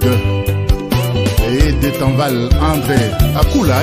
musique et d'Etanval André Akula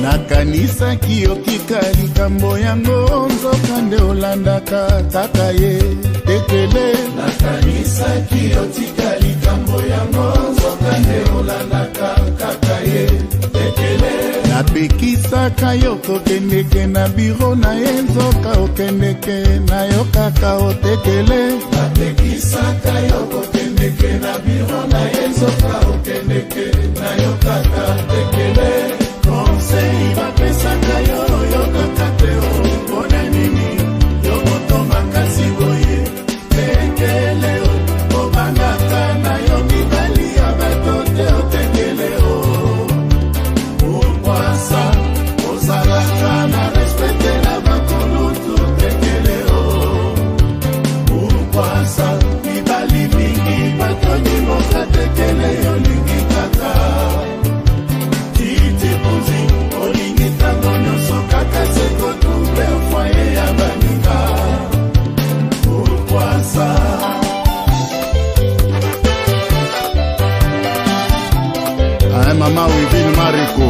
nakanisaki okika likambo yango nzoka nde olandaka kaka ye tekele nakanisaki okika likambo yango nzoka nde olandaka kaka ye tekele napekisaka yo kokendeke na biro na ye nzoka okendeke na yo kaka otekele napekisaka yo kokendeke na biro na ye nzoka okendeke na yo kaka tekele conseil bapesaka yo yo kaka te mpona nini yo moto makasi boye tekele obangaka na yo mibali ya bato te otekele pourquoi ça ozalaka na respecte na bakolutu tekele pourquoi ça mibali mingi bato nyimoka tekele olingi kaka Mama Wivine Mariko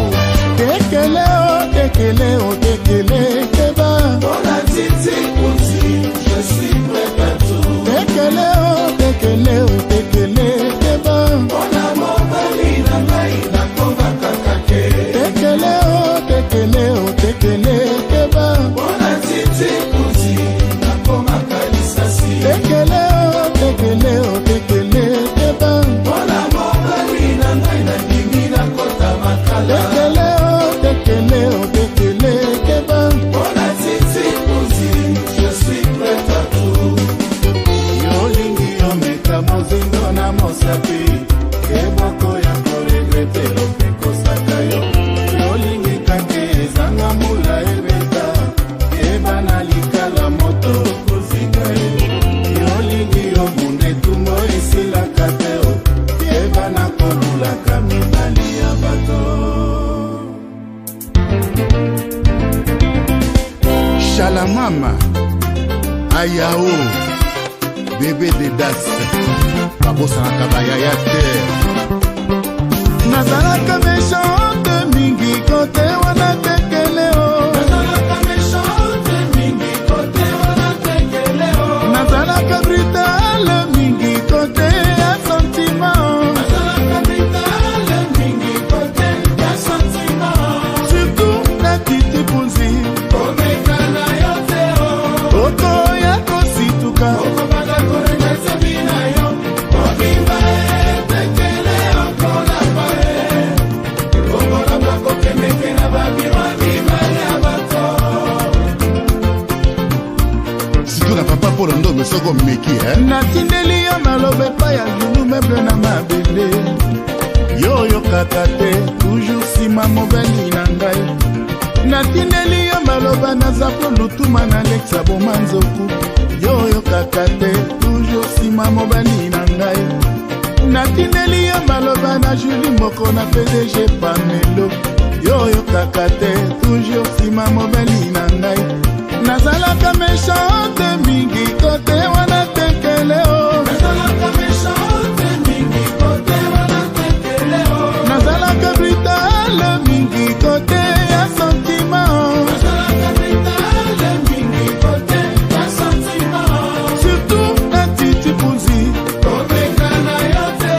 tekele tekele tekele keba Bona titi pouzi je suis prêt à tout tekele tekele tekele keba Bona mobali na ngai na kova kakake tekele tekele tekele keba Bona titi pouzi na koma kalisasi tekele tekele tekele keba Bona mobali na ngai na tekele tekele tekele keba Bona titi pouzi je suis prêt à tout yolingi omeka mozindo na mosapi eboko ya koregrete lopeko saka yo yolingi kake ezanga mbula ebeta ebana likala moto kozinga yolingi omunde tumo esilaka te ebana kolulaka mibali ya bato Shalamama Ayao bébé de Das babosana bayaya te nazalaka méchante mingi kote wana tekele nazalaka méchante mingi kote wana tekele nazalaka brutale mingi kote ya sentiment nazalaka brutale mingi kote ya sentiment surtout na titi punzi Polondo mesoko meki natindeli yo malobe pa ya lulu meble na mabele yo kaka te toujours sima mobali na ngai natindeli yo maloba naza polutuma na Alexa Bomanzoku yo kaka te toujours sima mobali na ngai natindeli yo maloba na Julie Moko na PDG Pamelo yo kaka te toujours sima mobali na ngai nazalaka méchante mingi kote wana tekele nazalaka méchante mingi kote wana tekele nazalaka brutale mingi kote ya sentiment nazalaka brutale mingi kote ya sentiment surtout na titi punzi omeka na yo te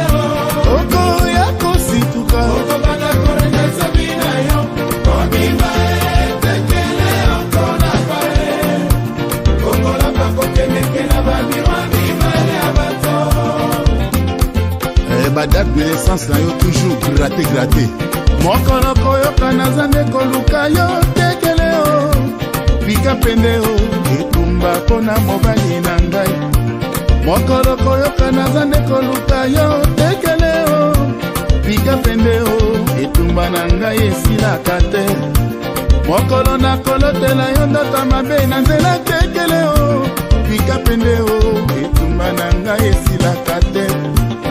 oko ya kosituka okobanda korenga sabina yo omima tekele okona badate de naissance na yo toujours gratte mokolo koyoka naza nde koluka yo tekele pika pende etumba mpona mobali na ngai mokolo koyoka naza nde koluka yo tekele pika pende etumba na ngai esilaka te mokolo na kolotela yo ndota mabe na nzela tekele pika pende etumba na ngai esilaka te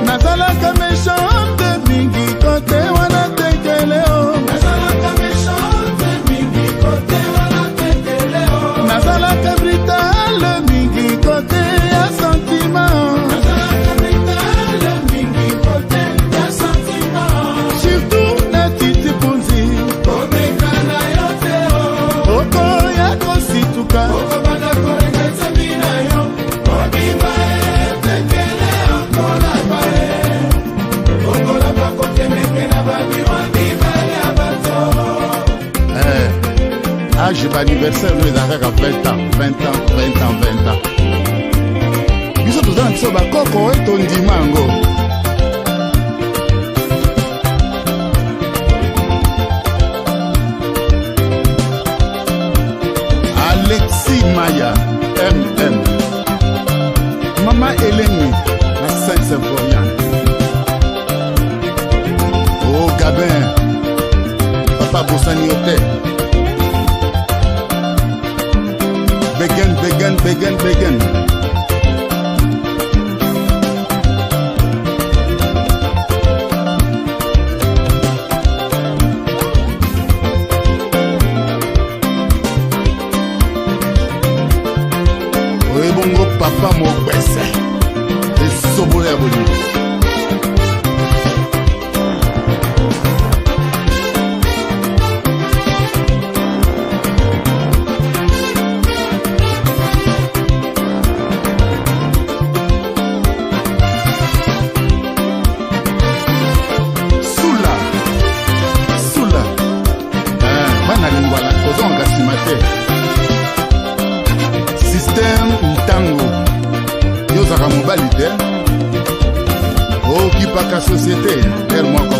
nazalaka méchante mingi kote wana tekele nazalaka méchante mingi kote wana tekele nazalaka brutale mingi kote ya sentiment nazalaka brutale mingi kote anniversaire nous ezalaka 20 ans 20 ans 20 ans 20 ans biso toza na biso bakoko etondima yango Alexis Maya MM Mama Eleni la Saint-Symphorienne Oh Gabin Papa Bossani Hotel Begin Oebongo papa Mobese Esobo ya boni mobali te okipaka société terre moko